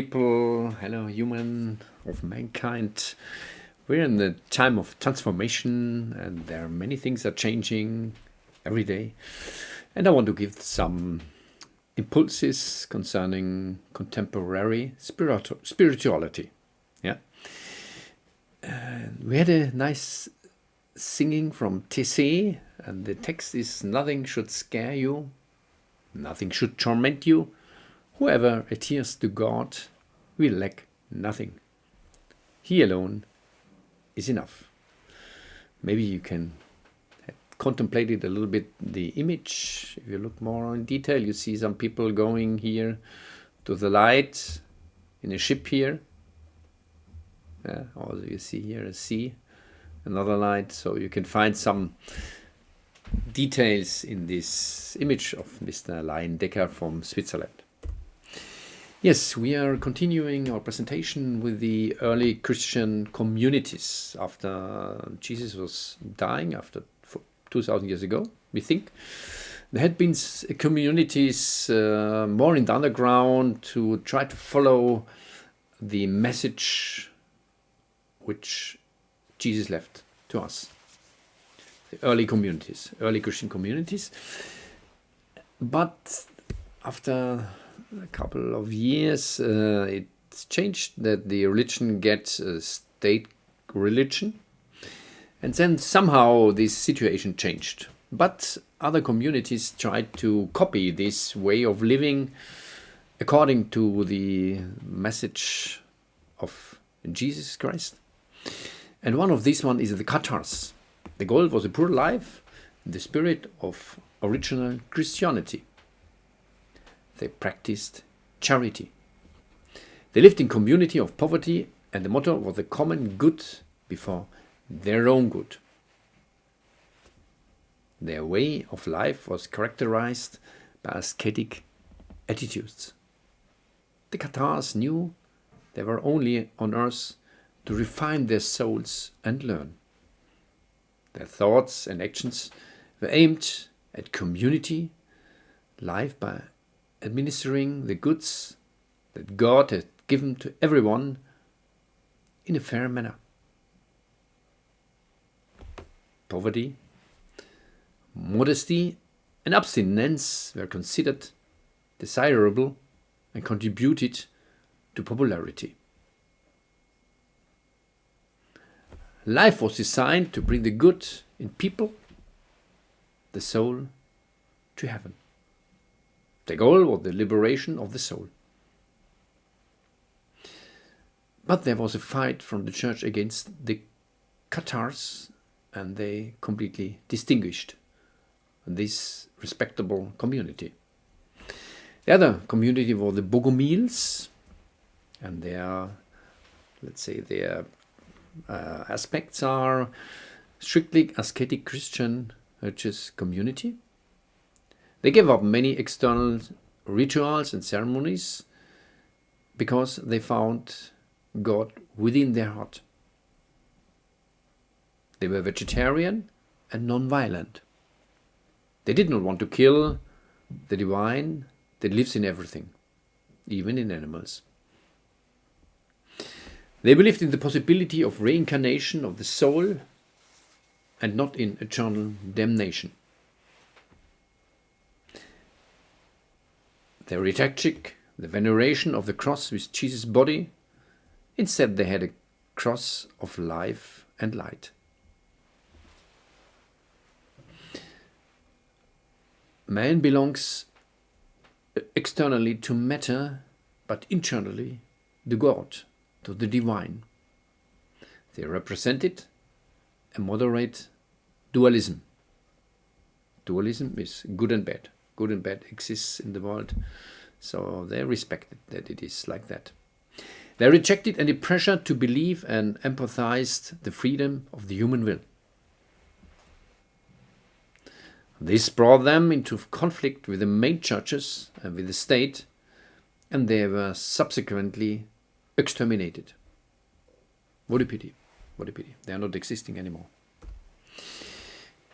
people, hello human of mankind. We're in the time of transformation and there are many things are changing every day. And I want to give some impulses concerning contemporary spirituality. Yeah. We had a nice singing from TC and the text is nothing should scare you, nothing should torment you. Whoever adheres to God will lack nothing. He alone is enough. Maybe you can contemplate it a little bit, the image. If you look more in detail, you see some people going here to the light in a ship here. Also you see here a sea, another light. So you can find some details in this image of Mr. Leyendecker from Switzerland. Yes, we are continuing our presentation with the early Christian communities after Jesus was dying, after 2,000 years ago, we think. There had been communities more in the underground to try to follow the message which Jesus left to us. The early communities, early Christian communities. But after a couple of years, it's changed that the religion gets a state religion. And then somehow this situation changed. But other communities tried to copy this way of living according to the message of Jesus Christ. And one of these one is the Cathars. The goal was a pure life, the spirit of original Christianity. They practiced charity. They lived in community of poverty, and the motto was the common good before their own good. Their way of life was characterized by ascetic attitudes. The Cathars knew they were only on earth to refine their souls and learn. Their thoughts and actions were aimed at community life by administering the goods that God had given to everyone in a fair manner. Poverty, modesty, and abstinence were considered desirable and contributed to popularity. Life was designed to bring the good in people, the soul, to heaven. The goal was the liberation of the soul. But there was a fight from the church against the Cathars, and they completely distinguished this respectable community. The other community were the Bogomiles, and their aspects are strictly ascetic Christian churches community. They gave up many external rituals and ceremonies because they found God within their heart. They were vegetarian and non-violent. They did not want to kill the divine that lives in everything, even in animals. They believed in the possibility of reincarnation of the soul and not in eternal damnation. They rejected the veneration of the cross with Jesus' body. Instead, they had a cross of life and light. Man belongs externally to matter, but internally to God, to the divine. They represented a moderate dualism. Dualism is good and bad. Good and bad exists in the world, so they respected that it is like that. They rejected any pressure to believe and empathized the freedom of the human will. This brought them into conflict with the main churches and with the state, and they were subsequently exterminated. What a pity. What a pity. They are not existing anymore.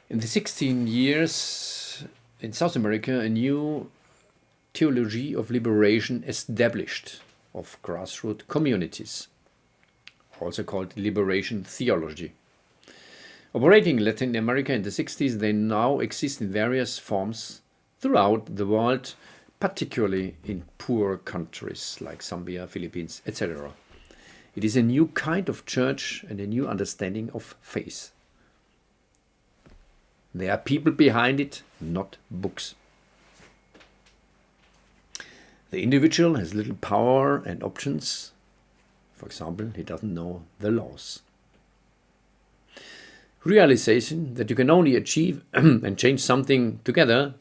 In the 16 years in South America, a new theology of liberation established of grassroots communities, also called liberation theology. Operating in Latin America in the 60s, they now exist in various forms throughout the world, particularly in poor countries like Zambia, Philippines, etc. It is a new kind of church and a new understanding of faith. There are people behind it, not books. The individual has little power and options. For example, he doesn't know the laws. Realization that you can only achieve and change something together,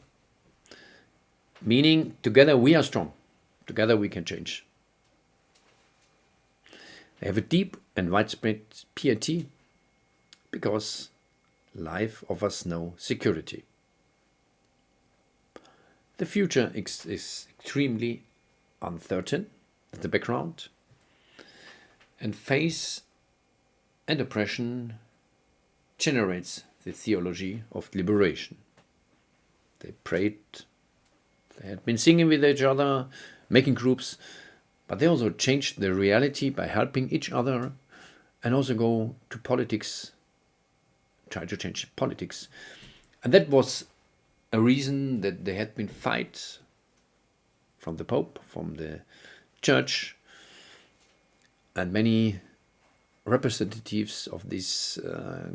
meaning together we are strong, together we can change. They have a deep and widespread piety because life offers no security. The future is extremely uncertain at the background, and faith and oppression generates the theology of liberation. They prayed, they had been singing with each other, making groups, but they also changed the reality by helping each other and also go to politics, try to change politics. And that was a reason that there had been fight from the Pope, from the Church, and many representatives of this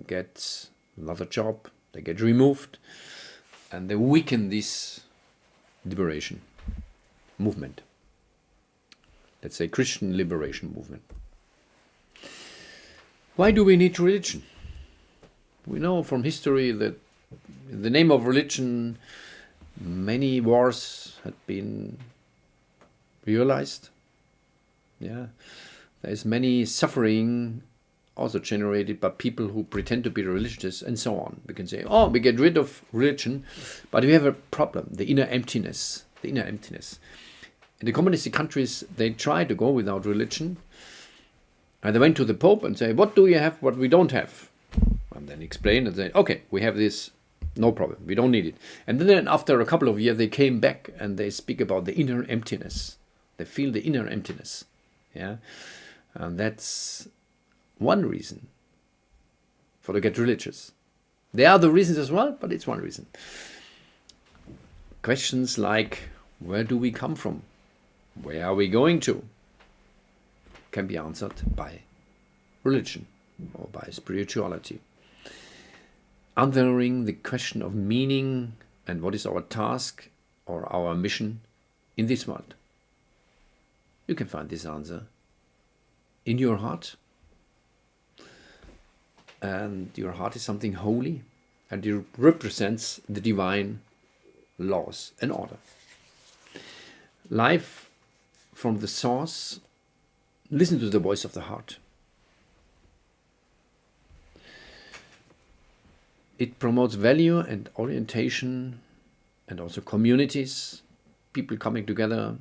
get another job, they get removed, and they weaken this liberation movement. Let's say Christian liberation movement. Why do we need religion? We know from history that in the name of religion many wars had been realized. Yeah. There is many suffering also generated by people who pretend to be religious and so on. We can say, oh, we get rid of religion, but we have a problem, the inner emptiness. In the communist countries, they try to go without religion. And they went to the Pope and say, what do you have, what we don't have? And then explain and say, okay, we have this, no problem, we don't need it. And then after a couple of years, they came back and they speak about the inner emptiness. They feel the inner emptiness. Yeah. And that's one reason for to get religious. There are other reasons as well, but it's one reason. Questions like, where do we come from? Where are we going to? Can be answered by religion or by spirituality. Answering the question of meaning and what is our task or our mission in this world. You can find this answer in your heart, and your heart is something holy, and it represents the divine laws and order. Life from the source, listen to the voice of the heart. It promotes value and orientation and also communities, people coming together,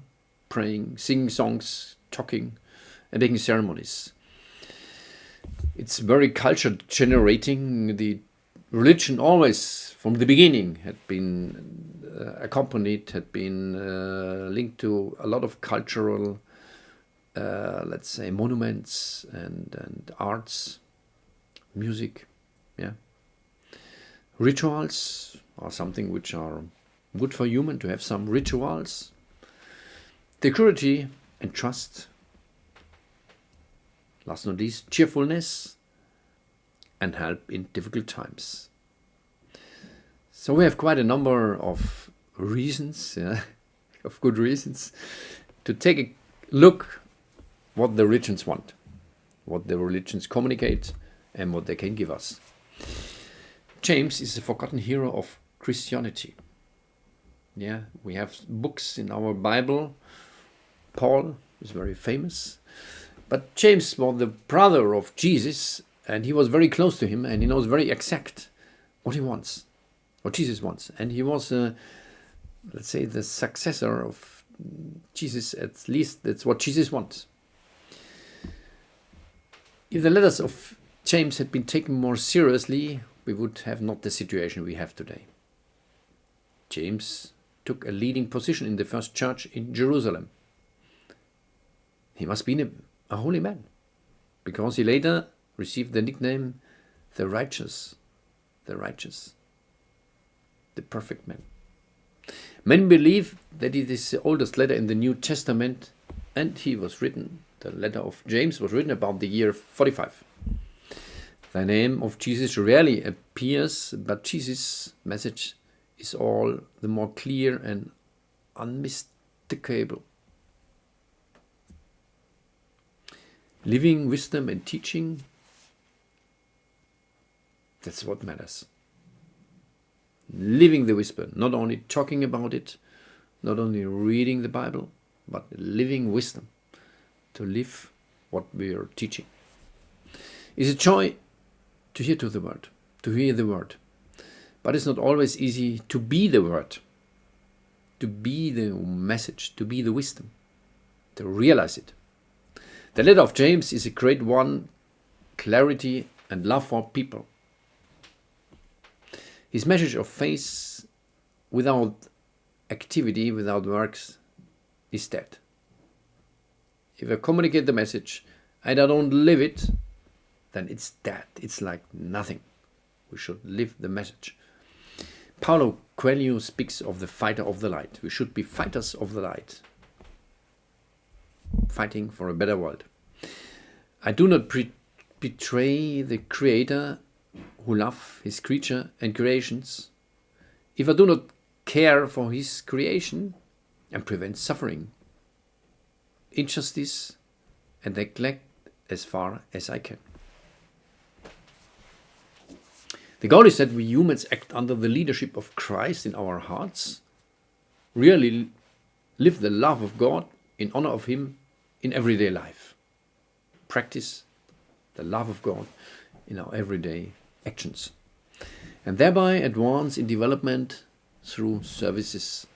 praying, singing songs, talking, and making ceremonies. It's very culture generating. The religion always, from the beginning, had been accompanied, had been linked to a lot of cultural, let's say, monuments and arts, music. Yeah, rituals are something which are good for human to have some rituals. Security and trust. Last but not least, cheerfulness and help in difficult times. So we have quite a number of reasons, of good reasons, to take a look what the religions want, what the religions communicate, and what they can give us. James is a forgotten hero of Christianity. Yeah, we have books in our Bible. Paul is very famous. But James was the brother of Jesus, and he was very close to him, and he knows very exact what he wants, what Jesus wants. And he was, let's say, the successor of Jesus. At least that's what Jesus wants. If the letters of James had been taken more seriously, we would have not the situation we have today. James took a leading position in the first church in Jerusalem. He must be a holy man, because he later received the nickname the righteous, the perfect man. Many believe that it is the oldest letter in the New Testament, and the letter of James was written about the year 45. The name of Jesus rarely appears, but Jesus' message is all the more clear and unmistakable. Living wisdom and teaching, that's what matters. Living the whisper, not only talking about it, not only reading the Bible, but living wisdom, to live what we are teaching. It's a joy to hear the word, but it's not always easy to be the word, to be the message, to be the wisdom, to realize it. The letter of James is a great one, clarity and love for people. His message of faith without activity, without works, is dead. If I communicate the message and I don't live it, then it's dead. It's like nothing. We should live the message. Paulo Coelho speaks of the fighter of the light. We should be fighters of the light, fighting for a better world. I do not betray the Creator who loves his creature and creations. If I do not care for his creation and prevent suffering, injustice and neglect as far as I can. The goal is that we humans act under the leadership of Christ in our hearts, really live the love of God in honor of Him in everyday life. Practice the love of God in our everyday actions, and thereby advance in development through services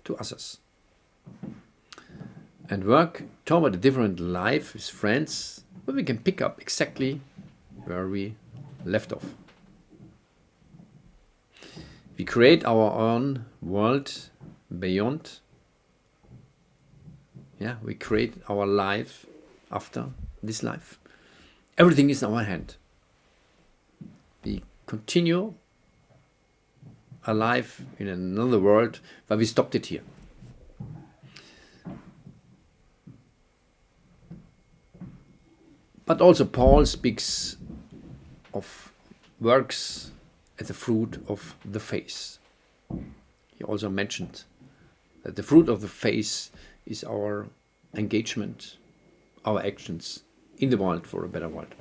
to others, and work toward a different life with friends where we can pick up exactly where we left off. We create our own world beyond. We create our life after this life. Everything is in our hand. We continue our life in another world where we stopped it here. But also Paul speaks of works as the fruit of the faith. He also mentioned that the fruit of the faith is our engagement, our actions in the world for a better world.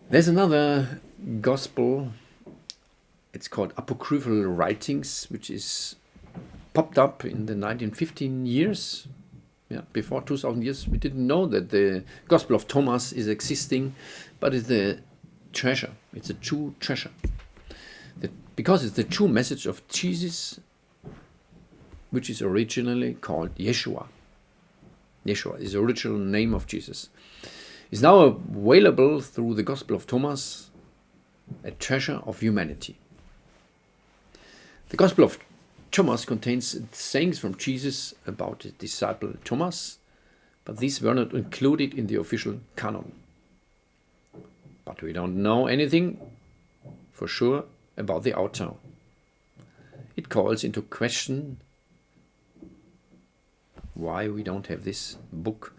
There's another gospel, it's called Apocryphal Writings, which is popped up in the 1915 years. Before 2000 years, we didn't know that the Gospel of Thomas is existing, but it's a treasure. It's a true treasure. Because it's the true message of Jesus, which is originally called Yeshua. Yeshua is the original name of Jesus. It's now available through the Gospel of Thomas, a treasure of humanity. The Gospel of Thomas contains sayings from Jesus about his disciple Thomas, but these were not included in the official canon. But we don't know anything for sure about the author. It calls into question why we don't have this book,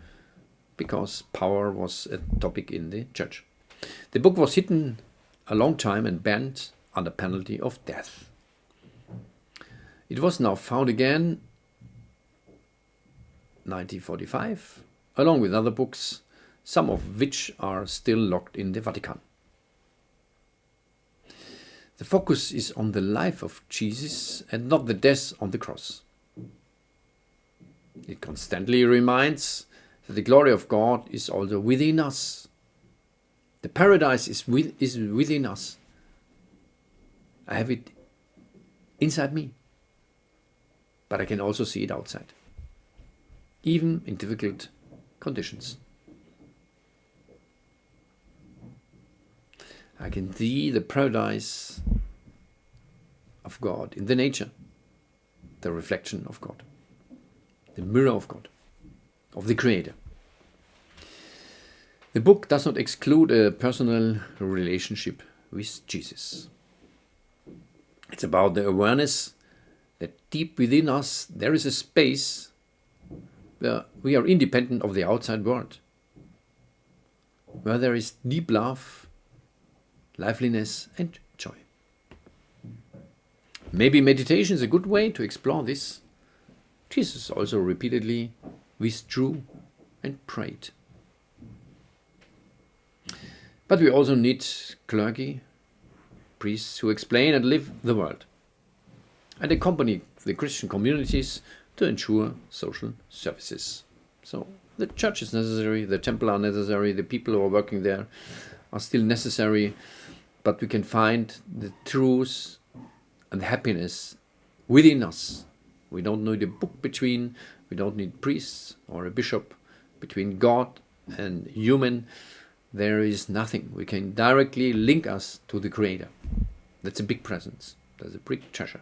because power was a topic in the church. The book was hidden a long time and banned under penalty of death. It was now found again 1945, along with other books, some of which are still locked in the Vatican. The focus is on the life of Jesus and not the death on the cross. It constantly reminds that the glory of God is also within us. The paradise is within us. I have it inside me, but I can also see it outside, even in difficult conditions. I can see the paradise of God in the nature, the reflection of God, the mirror of God. of the Creator. The book does not exclude a personal relationship with Jesus. It's about the awareness that deep within us there is a space where we are independent of the outside world, where there is deep love, liveliness and joy. Maybe meditation is a good way to explore this. Jesus also repeatedly withdrew and prayed. But we also need clergy, priests who explain and live the word and accompany the Christian communities to ensure social services. So the church is necessary, the temple are necessary, the people who are working there are still necessary, but we can find the truth and happiness within us. We don't need a book between, we don't need priests or a bishop between God and human. There is nothing. We can directly link us to the Creator. That's a big presence. That's a big treasure.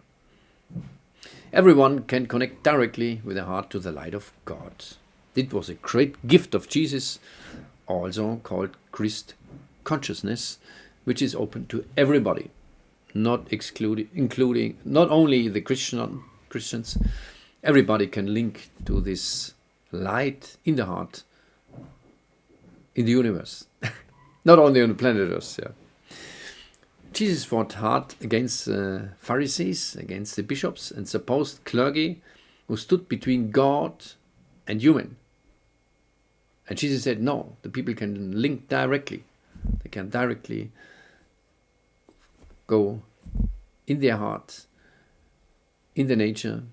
Everyone can connect directly with their heart to the light of God. It was a great gift of Jesus, also called Christ consciousness, which is open to everybody, not including not only the Christians. Everybody can link to this light in the heart, in the universe, not only on the planet Earth. Yeah. Jesus fought hard against the Pharisees, against the bishops and supposed clergy who stood between God and human. And Jesus said, no, the people can link directly. They can directly go in their heart, in the nature,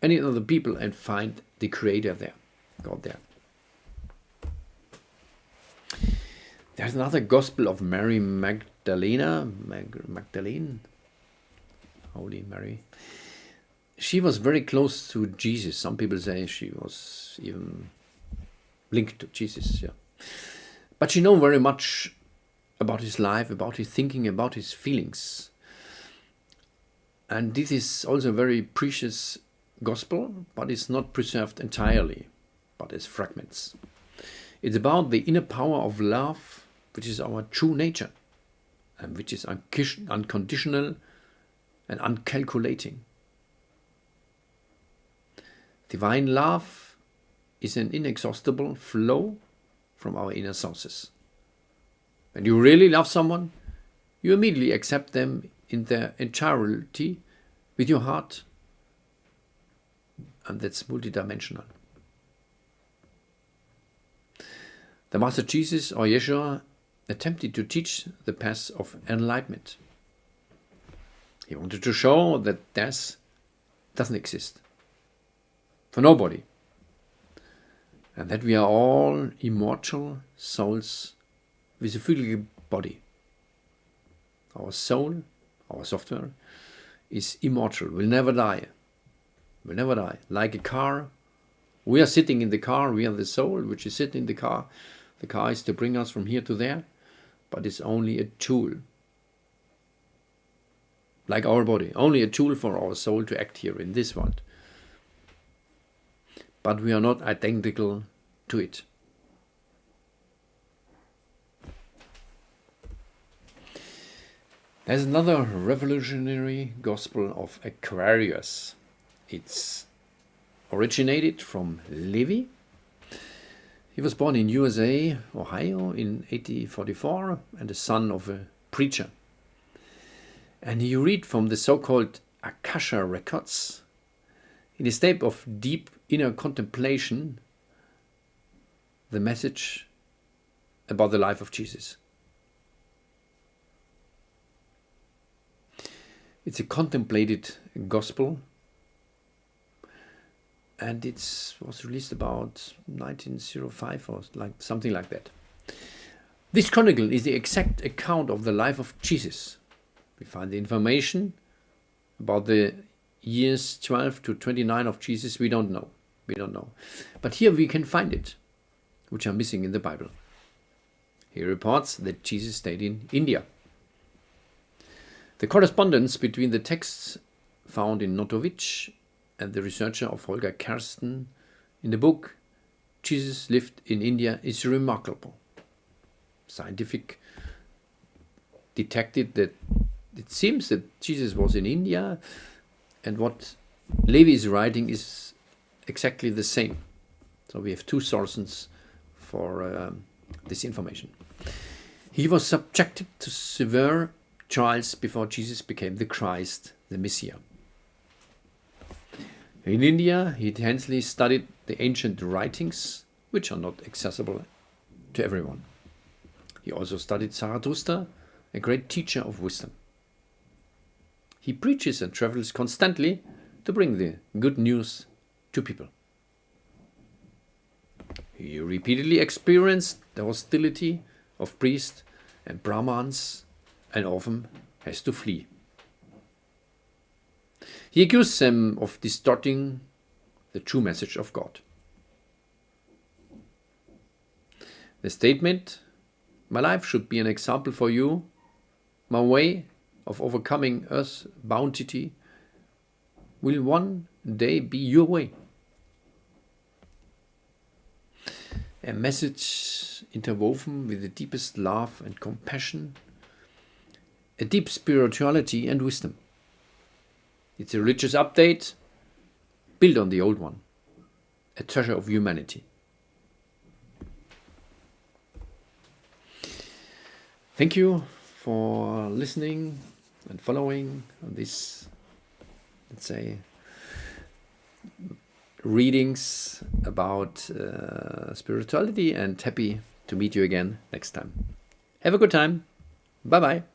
and in other people and find the Creator there, God there. There's another Gospel of Mary Magdalene, Holy Mary. She was very close to Jesus. Some people say she was even linked to Jesus. Yeah, but she knew very much about his life, about his thinking, about his feelings. And this is also a very precious gospel, but it's not preserved entirely, but as fragments. It's about the inner power of love, which is our true nature, and which is unconditional and uncalculating. Divine love is an inexhaustible flow from our inner sources. When you really love someone, you immediately accept them in their entirety with your heart, and that's multidimensional. The Master Jesus, or Yeshua, attempted to teach the path of enlightenment. He wanted to show that death doesn't exist for nobody, and that we are all immortal souls with a physical body. Our soul, our software, is immortal, will never die. Will never die. Like a car, we are sitting in the car, we are the soul which is sitting in the car. The car is to bring us from here to there, but it's only a tool. Like our body, only a tool for our soul to act here in this world. But we are not identical to it. There's another revolutionary gospel of Aquarius. It's originated from Levi. He was born in USA, Ohio in 1844 and the son of a preacher. And you read from the so-called Akasha records, in a state of deep inner contemplation, the message about the life of Jesus. It's a contemplated gospel, and it was released about 1905 or something like that. This chronicle is the exact account of the life of Jesus. We find the information about the years 12 to 29 of Jesus. We don't know. But here we can find it, which are missing in the Bible. He reports that Jesus stayed in India. The correspondence between the texts found in Notovich and the researcher of Holger Kersten in the book Jesus lived in India is remarkable. Scientific detected that it seems that Jesus was in India, and what Levi is writing is exactly the same. So we have two sources for this information. He was subjected to severe trials before Jesus became the Christ, the Messiah. In India, he intensely studied the ancient writings, which are not accessible to everyone. He also studied Zarathustra, a great teacher of wisdom. He preaches and travels constantly to bring the good news to people. He repeatedly experienced the hostility of priests and Brahmins and often has to flee. He accused them of distorting the true message of God. The statement, "My life should be an example for you, my way of overcoming earth's bounty will one day be your way." A message interwoven with the deepest love and compassion, a deep spirituality and wisdom. It's a religious update built on the old one, a treasure of humanity. Thank you for listening and following on this, let's say, readings about spirituality, and happy to meet you again next time. Have a good time. Bye-bye.